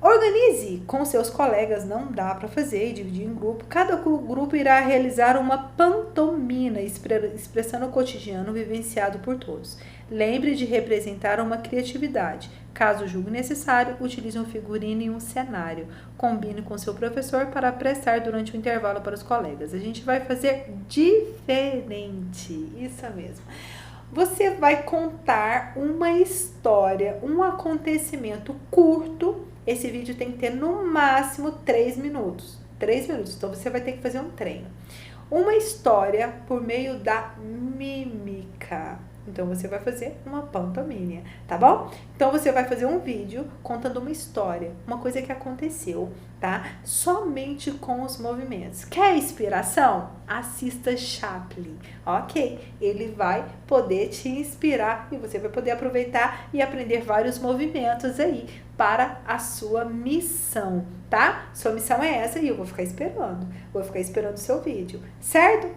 Organize com seus colegas, não dá para fazer, dividir em grupo. Cada grupo irá realizar uma pantomima, expressando o cotidiano vivenciado por todos. Lembre de representar uma criatividade. Caso julgue necessário, utilize um figurino e um cenário. Combine com seu professor para prestar durante o intervalo para os colegas. A gente vai fazer diferente, isso mesmo. Você vai contar uma história, um acontecimento curto. Esse vídeo tem que ter no máximo 3 minutos. 3 minutos, então você vai ter que fazer um treino. Uma história por meio da mímica. Então você vai fazer uma pantomima, tá bom? Então você vai fazer um vídeo contando uma história, uma coisa que aconteceu, tá? Somente com os movimentos. Quer inspiração? Assista Chaplin, ok? Ele vai poder te inspirar e você vai poder aproveitar e aprender vários movimentos aí para a sua missão, tá? Sua missão é essa e eu vou ficar esperando o seu vídeo, certo?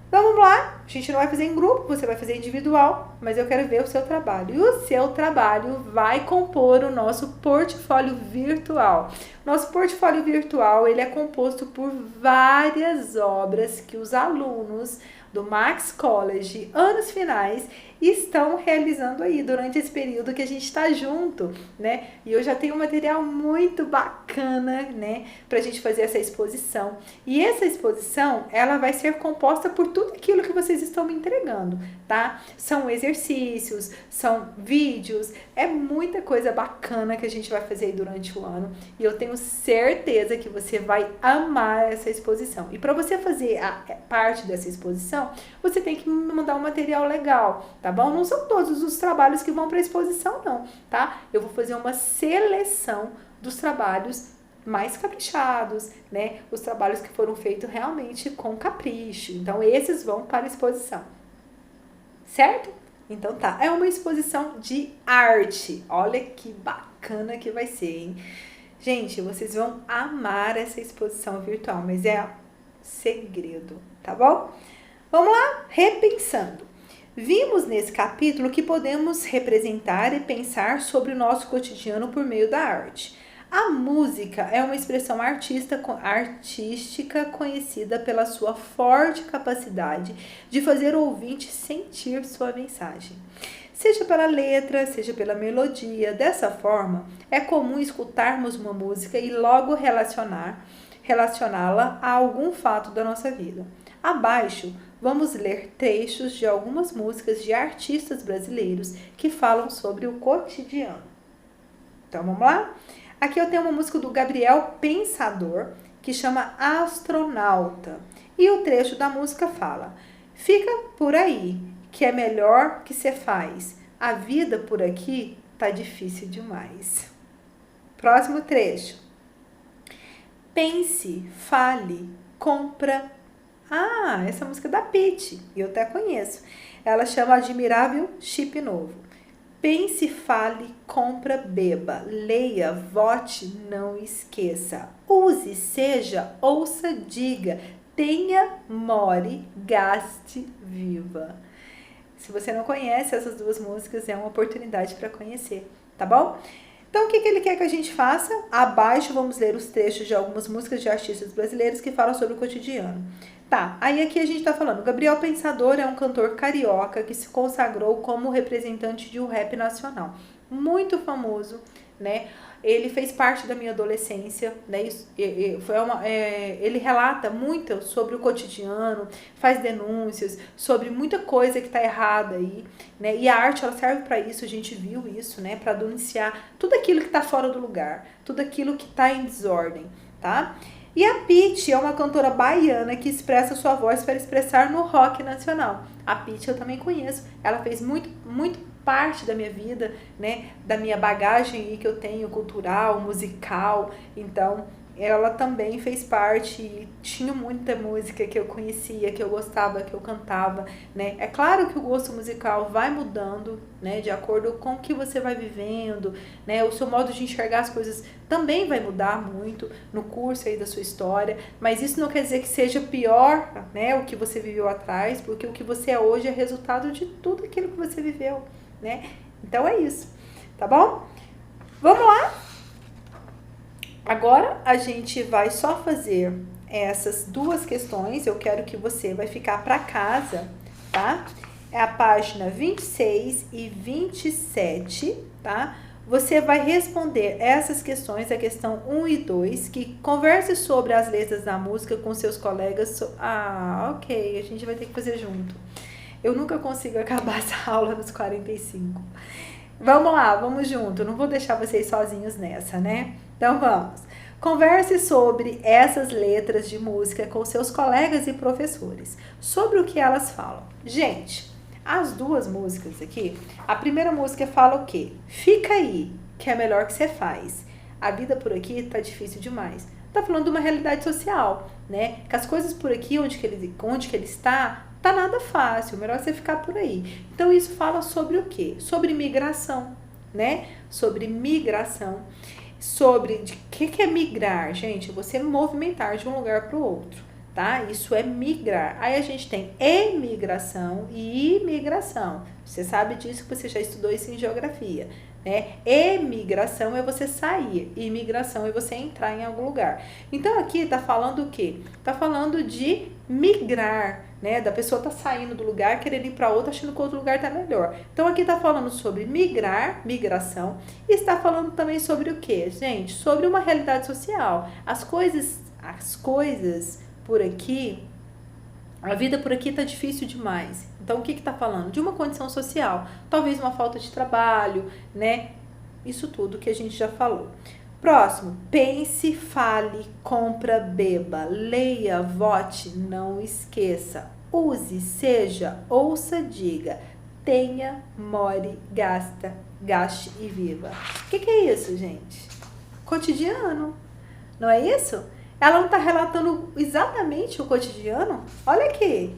Então vamos lá, a gente não vai fazer em grupo, você vai fazer individual, mas eu quero ver o seu trabalho. E o seu trabalho vai compor o nosso portfólio virtual. Nosso portfólio virtual, ele é composto por várias obras que os alunos do Max College, anos finais, estão realizando aí durante esse período que a gente está junto, né? E eu já tenho um material muito bacana, né, pra gente fazer essa exposição. E essa exposição, ela vai ser composta por tudo aquilo que vocês estão me entregando, tá? São exercícios, são vídeos, é muita coisa bacana que a gente vai fazer aí durante o ano. E eu tenho certeza que você vai amar essa exposição. E para você fazer a parte dessa exposição, você tem que me mandar um material legal, tá bom? Não são todos os trabalhos que vão para a exposição, não, tá? Eu vou fazer uma seleção dos trabalhos mais caprichados, né? Os trabalhos que foram feitos realmente com capricho. Então, esses vão para a exposição, certo? Então, tá. É uma exposição de arte. Olha que bacana que vai ser, hein? Gente, vocês vão amar essa exposição virtual, mas é segredo, tá bom? Vamos lá? Repensando. Vimos nesse capítulo que podemos representar e pensar sobre o nosso cotidiano por meio da arte. A música é uma expressão artística conhecida pela sua forte capacidade de fazer o ouvinte sentir sua mensagem. Seja pela letra, seja pela melodia. Dessa forma, é comum escutarmos uma música e logo relacioná-la a algum fato da nossa vida. Abaixo, vamos ler trechos de algumas músicas de artistas brasileiros que falam sobre o cotidiano. Então, vamos lá? Aqui eu tenho uma música do Gabriel Pensador, que chama Astronauta. E o trecho da música fala: fica por aí, que é melhor que cê faz. A vida por aqui tá difícil demais. Próximo trecho. Pense, fale, compra. Ah, essa música é da Pitty, eu até conheço. Ela chama Admirável Chip Novo. Pense, fale, compra, beba, leia, vote, não esqueça. Use, seja, ouça, diga, tenha, more, gaste, viva. Se você não conhece essas duas músicas, é uma oportunidade para conhecer, tá bom? Então, o que ele quer que a gente faça? Abaixo, vamos ler os trechos de algumas músicas de artistas brasileiros que falam sobre o cotidiano. Tá, aí aqui a gente tá falando, Gabriel Pensador é um cantor carioca que se consagrou como representante de um rap nacional. Muito famoso, né? Ele fez parte da minha adolescência, né? Ele relata muito sobre o cotidiano, faz denúncias sobre muita coisa que tá errada aí, né? E a arte, ela serve para isso, a gente viu isso, né? Para denunciar tudo aquilo que tá fora do lugar, tudo aquilo que tá em desordem, tá? E a Pitty é uma cantora baiana que expressa sua voz para expressar no rock nacional. A Pitty eu também conheço, ela fez muito parte da minha vida, né, da minha bagagem aí que eu tenho cultural, musical. Então, ela também fez parte e tinha muita música que eu conhecia, que eu gostava, que eu cantava, né? É claro que o gosto musical vai mudando, né, de acordo com o que você vai vivendo, né? O seu modo de enxergar as coisas também vai mudar muito no curso aí da sua história, mas isso não quer dizer que seja pior, né, o que você viveu atrás, porque o que você é hoje é resultado de tudo aquilo que você viveu, né? Então é isso, tá bom? Vamos lá? Agora a gente vai só fazer essas duas questões. Eu quero que você vai ficar para casa, tá? É a página 26 e 27, tá? Você vai responder essas questões, a questão 1 e 2, que converse sobre as letras da música com seus colegas. Ok, a gente vai ter que fazer junto. Eu nunca consigo acabar essa aula nos 45. Vamos lá, vamos junto. Não vou deixar vocês sozinhos nessa, né? Então vamos. Converse sobre essas letras de música com seus colegas e professores. Sobre o que elas falam. Gente, as duas músicas aqui, a primeira música fala o quê? Fica aí, que é melhor que você faz. A vida por aqui tá difícil demais. Tá falando de uma realidade social, né? Que as coisas por aqui, onde que ele está, tá nada fácil, melhor você ficar por aí. Então isso fala sobre o quê? Sobre migração, né? Sobre migração, sobre de que é migrar, gente? Você movimentar de um lugar para o outro, tá? Isso é migrar. Aí a gente tem emigração e imigração. Você sabe disso que você já estudou isso em geografia, né? Emigração é você sair, imigração é você entrar em algum lugar. Então aqui tá falando o quê? Tá falando de migrar, né? Da pessoa tá saindo do lugar, querendo ir para outro, achando que outro lugar tá melhor. Então aqui tá falando sobre migrar, migração, e está falando também sobre o quê, gente? Sobre uma realidade social. As coisas por aqui, a vida por aqui tá difícil demais. Então o que tá falando? De uma condição social, talvez uma falta de trabalho, né? Isso tudo que a gente já falou. Próximo, pense, fale, compra, beba, leia, vote, não esqueça, use, seja, ouça, diga, tenha, more, gaste e viva. O que é isso, gente? Cotidiano, não é isso? Ela não está relatando exatamente o cotidiano? Olha aqui,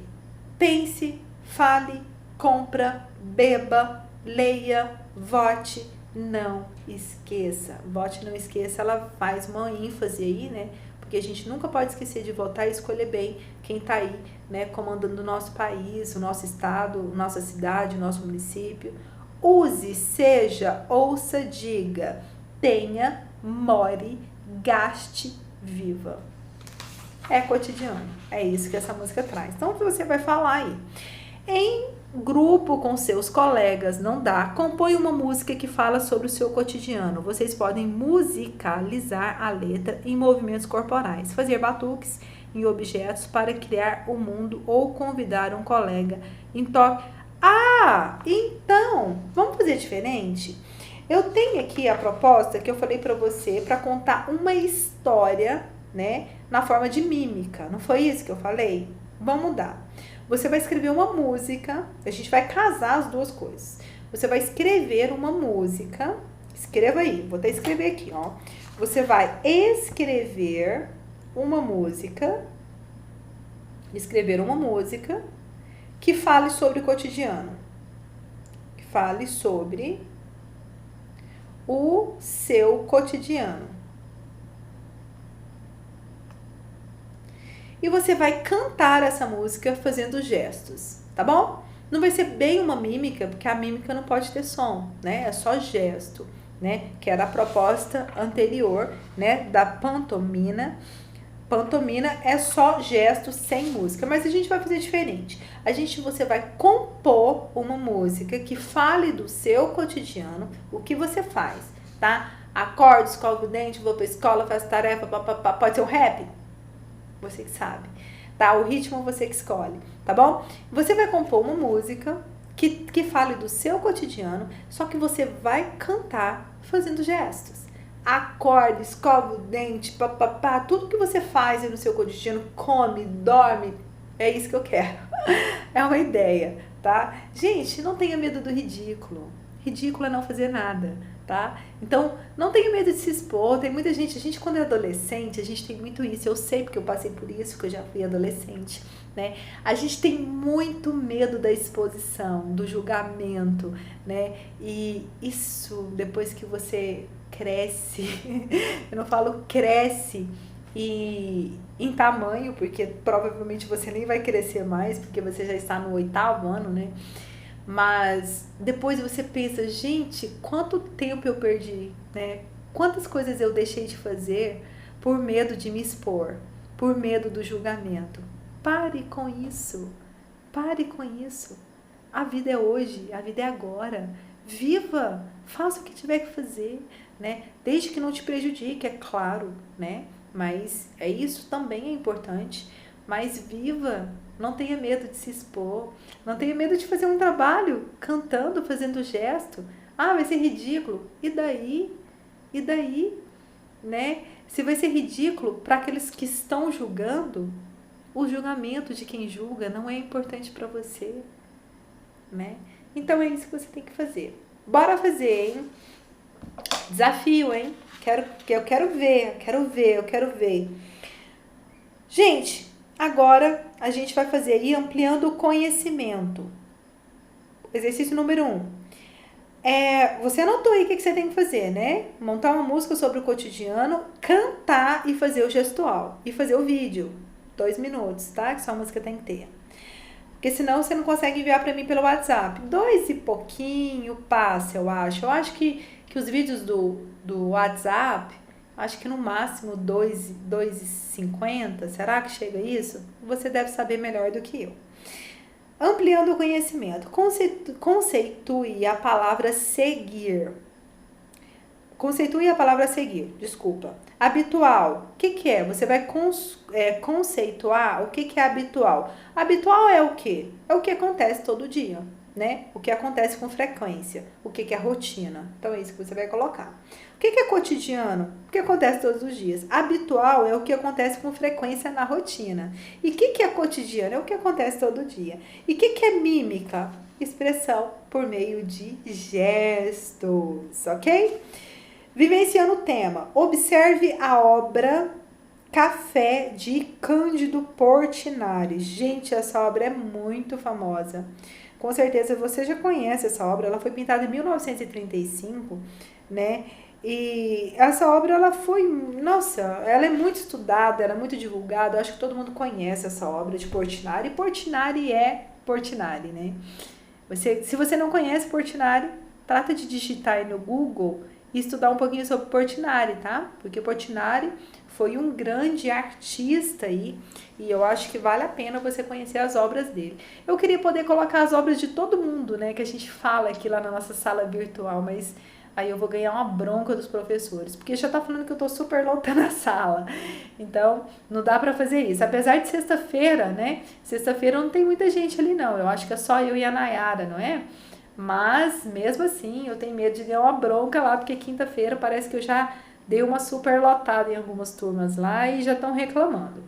pense, fale, compra, beba, leia, vote, não esqueça. Vote, não esqueça, ela faz uma ênfase aí, né? Porque a gente nunca pode esquecer de votar e escolher bem quem tá aí, né? Comandando o nosso país, o nosso estado, nossa cidade, o nosso município. Use, seja, ouça, diga, tenha, more, gaste, viva. É cotidiano. É isso que essa música traz. Então, você vai falar aí. Em grupo com seus colegas, não dá. Compõe uma música que fala sobre o seu cotidiano. Vocês podem musicalizar a letra em movimentos corporais, fazer batuques em objetos para criar o mundo ou convidar um colega em toque. Então, vamos fazer diferente? Eu tenho aqui a proposta que eu falei para você para contar uma história, né, na forma de mímica. Não foi isso que eu falei? Vamos mudar. Você vai escrever uma música, a gente vai casar as duas coisas. Você vai escrever uma música, escreva aí, vou até escrever aqui, ó. Você vai escrever uma música que fale sobre o cotidiano, que fale sobre o seu cotidiano. E você vai cantar essa música fazendo gestos, tá bom? Não vai ser bem uma mímica, porque a mímica não pode ter som, né? É só gesto, né? Que era a proposta anterior, né? Da pantomima. Pantomima é só gesto sem música, mas a gente vai fazer diferente. Você vai compor uma música que fale do seu cotidiano, o que você faz, tá? Acordo, escovo o dente, vou pra escola, faço tarefa, papapá. Pode ser um rap? Você que sabe, tá? O ritmo você que escolhe, tá bom? Você vai compor uma música que fale do seu cotidiano, só que você vai cantar fazendo gestos. Acorde, escova o dente, papapá, tudo que você faz aí no seu cotidiano, come, dorme, é isso que eu quero. É uma ideia, tá? Gente, não tenha medo do ridículo. Ridículo é não fazer nada, tá? Então, não tenha medo de se expor. Tem muita gente, a gente quando é adolescente, a gente tem muito isso. Eu sei porque eu passei por isso, que eu já fui adolescente, né? A gente tem muito medo da exposição, do julgamento, né? E isso, depois que você cresce, eu não falo cresce e em tamanho, porque provavelmente você nem vai crescer mais, porque você já está no 8º ano, né? Mas depois você pensa, gente, quanto tempo eu perdi, né? Quantas coisas eu deixei de fazer por medo de me expor, por medo do julgamento. Pare com isso. Pare com isso. A vida é hoje, a vida é agora. Viva, faça o que tiver que fazer, né? Desde que não te prejudique, é claro, né? Mas isso também é importante. Mas viva, não tenha medo de se expor, não tenha medo de fazer um trabalho cantando, fazendo gesto. Ah, vai ser ridículo. E daí? E daí? Né? Se vai ser ridículo para aqueles que estão julgando, o julgamento de quem julga não é importante para você, né? Então é isso que você tem que fazer. Bora fazer, hein? Desafio, hein? Eu quero ver. Gente, agora a gente vai fazer aí ampliando o conhecimento. Exercício número 1. Você anotou aí o que você tem que fazer, né? Montar uma música sobre o cotidiano, cantar e fazer o gestual. E fazer o vídeo. 2 minutos, tá? Que sua música tem que ter. Porque senão você não consegue enviar pra mim pelo WhatsApp. 2 e pouquinho passa, eu acho. Eu acho que os vídeos do WhatsApp, acho que no máximo 2,50. Será que chega a isso? Você deve saber melhor do que eu. Ampliando o conhecimento. Conceitue a palavra seguir. Desculpa. Habitual. O que é? Você vai conceituar o que é habitual. Habitual é o quê? É o que acontece todo dia, né? O que acontece com frequência. O que é rotina. Então, é isso que você vai colocar. O que é cotidiano? O que acontece todos os dias. Habitual é o que acontece com frequência na rotina. E o que é cotidiano? É o que acontece todo dia. E o que é mímica? Expressão por meio de gestos, ok? Vivenciando o tema. Observe a obra Café de Cândido Portinari. Gente, essa obra é muito famosa. Com certeza você já conhece essa obra. Ela foi pintada em 1935, né? E essa obra, ela é muito estudada, ela é muito divulgada. Eu acho que todo mundo conhece essa obra de Portinari. E Portinari é Portinari, né? Se você não conhece Portinari, trata de digitar aí no Google e estudar um pouquinho sobre Portinari, tá? Porque Portinari foi um grande artista aí e eu acho que vale a pena você conhecer as obras dele. Eu queria poder colocar as obras de todo mundo, né, que a gente fala aqui lá na nossa sala virtual, mas aí eu vou ganhar uma bronca dos professores, porque já tá falando que eu tô super lotando a sala. Então, não dá pra fazer isso. Apesar de sexta-feira, né? Sexta-feira não tem muita gente ali não. Eu acho que é só eu e a Nayara, não é? Mas, mesmo assim, eu tenho medo de ganhar uma bronca lá, porque quinta-feira parece que eu já dei uma super lotada em algumas turmas lá e já estão reclamando.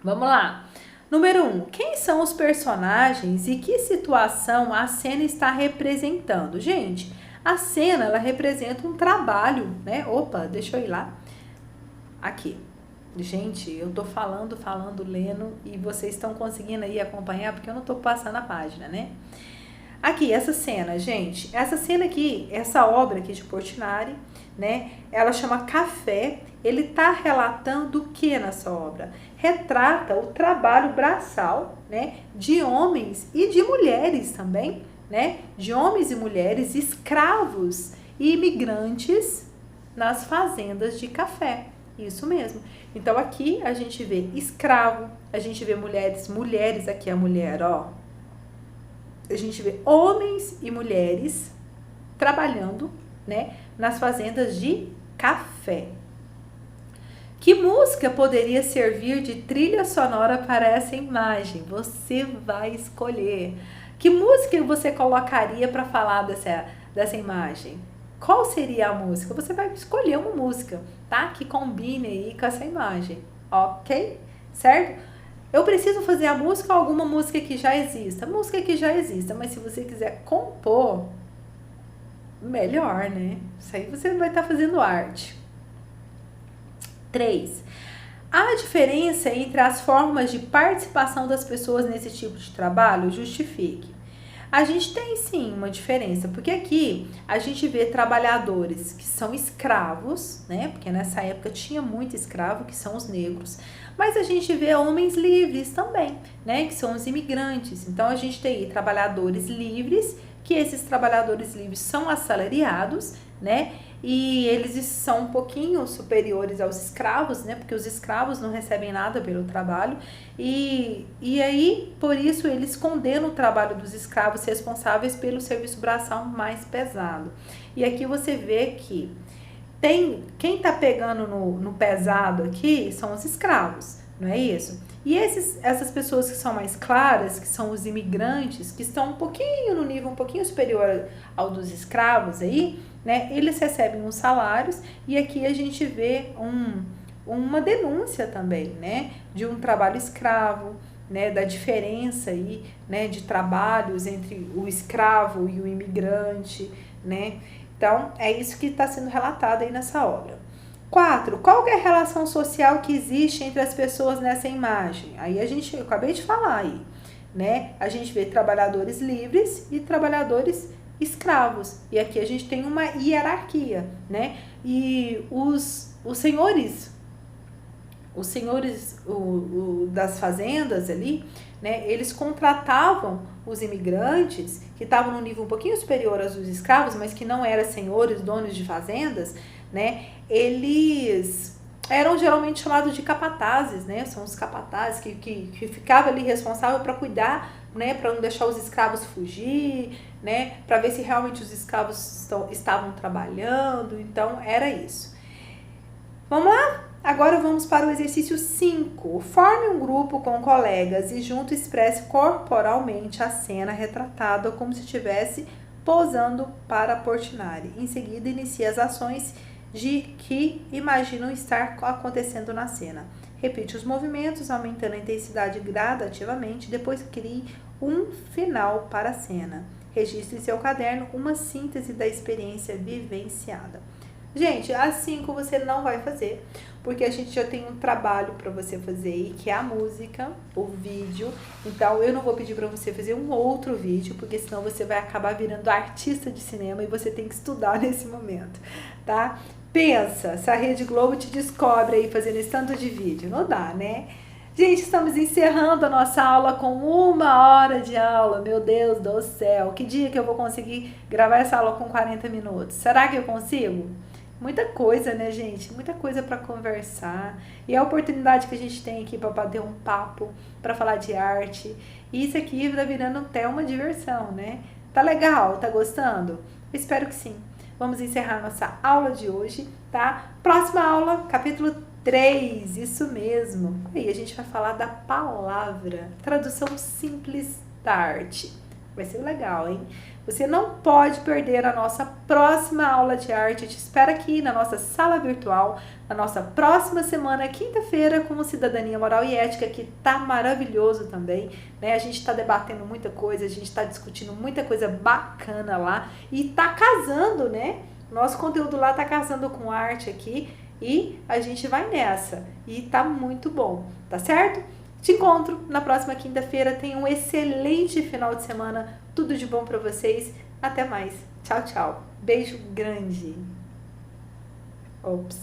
Vamos lá. Número 1. Quem são os personagens e que situação a cena está representando? Gente, a cena, ela representa um trabalho, né? Opa, deixa eu ir lá. Aqui. Gente, eu tô falando, lendo e vocês estão conseguindo aí acompanhar porque eu não tô passando a página, né? Aqui, essa cena, gente, essa obra aqui de Portinari, né? Ela chama Café. Ele tá relatando o que nessa obra? Retrata o trabalho braçal, né? De homens e de mulheres também, né? De homens e mulheres escravos e imigrantes nas fazendas de café. Isso mesmo. Então, aqui a gente vê escravo, a gente vê mulheres aqui a mulher, ó. A gente vê homens e mulheres trabalhando, né, nas fazendas de café. Que música poderia servir de trilha sonora para essa imagem? Você vai escolher. Que música você colocaria para falar dessa imagem? Qual seria a música? Você vai escolher uma música, tá? Que combine aí com essa imagem, ok? Certo? Eu preciso fazer a música ou alguma música que já exista? Música que já exista, mas se você quiser compor, melhor, né? Isso aí você vai estar fazendo arte. 3. A diferença entre as formas de participação das pessoas nesse tipo de trabalho justifique. A gente tem sim uma diferença, porque aqui a gente vê trabalhadores que são escravos, né? Porque nessa época tinha muito escravo, que são os negros, mas a gente vê homens livres também, né? Que são os imigrantes. Então a gente tem aí trabalhadores livres, que esses trabalhadores livres são assalariados, né? E eles são um pouquinho superiores aos escravos, né? Porque os escravos não recebem nada pelo trabalho. E aí, por isso, eles condenam o trabalho dos escravos responsáveis pelo serviço braçal mais pesado. E aqui você vê que quem está pegando no pesado aqui são os escravos, não é isso? E essas pessoas que são mais claras, que são os imigrantes, que estão um pouquinho no nível um pouquinho superior ao dos escravos aí, né? Eles recebem uns salários e aqui a gente vê uma denúncia também, né? De um trabalho escravo, né? Da diferença aí, né? De trabalhos entre o escravo e o imigrante, né? Então, é isso que está sendo relatado aí nessa obra. 4. Qual é a relação social que existe entre as pessoas nessa imagem? Aí eu acabei de falar aí, né? A gente vê trabalhadores livres e trabalhadores escravos. E aqui a gente tem uma hierarquia, né? E os senhores das fazendas ali, né? Eles contratavam os imigrantes que estavam num nível um pouquinho superior aos dos escravos, mas que não eram senhores, donos de fazendas, né? Eles eram geralmente chamados de capatazes, né? São os capatazes que ficavam ali responsável para cuidar, né? Para não deixar os escravos fugir, né? Para ver se realmente os escravos estavam trabalhando. Então, era isso. Vamos lá? Agora vamos para o exercício 5. Forme um grupo com colegas e junto expresse corporalmente a cena retratada como se estivesse posando para Portinari. Em seguida, inicie as ações de que imaginam estar acontecendo na cena. Repite os movimentos, aumentando a intensidade gradativamente, depois crie um final para a cena. Registre em seu caderno uma síntese da experiência vivenciada. Gente, as 5 você não vai fazer, porque a gente já tem um trabalho para você fazer aí, que é a música, o vídeo. Então, eu não vou pedir para você fazer um outro vídeo, porque senão você vai acabar virando artista de cinema e você tem que estudar nesse momento, tá? Pensa, se a Rede Globo te descobre aí fazendo esse tanto de vídeo, não dá, né? Gente, estamos encerrando a nossa aula com 1 hora de aula. Meu Deus do céu, que dia que eu vou conseguir gravar essa aula com 40 minutos? Será que eu consigo? Muita coisa, né, gente? Muita coisa para conversar. E a oportunidade que a gente tem aqui para bater um papo, para falar de arte. E isso aqui tá virando até uma diversão, né? Tá legal? Tá gostando? Eu espero que sim. Vamos encerrar nossa aula de hoje, tá? Próxima aula, capítulo 3, isso mesmo. Aí a gente vai falar da palavra, tradução simples da arte. Vai ser legal, hein? Você não pode perder a nossa próxima aula de arte. Eu te espero aqui na nossa sala virtual, na nossa próxima semana, quinta-feira, com Cidadania Moral e Ética, que tá maravilhoso também, né? A gente tá debatendo muita coisa, a gente tá discutindo muita coisa bacana lá e tá casando, né? Nosso conteúdo lá tá casando com arte aqui e a gente vai nessa. E tá muito bom, tá certo? Te encontro na próxima quinta-feira. Tenha um excelente final de semana. Tudo de bom para vocês. Até mais. Tchau, tchau. Beijo grande. Ops.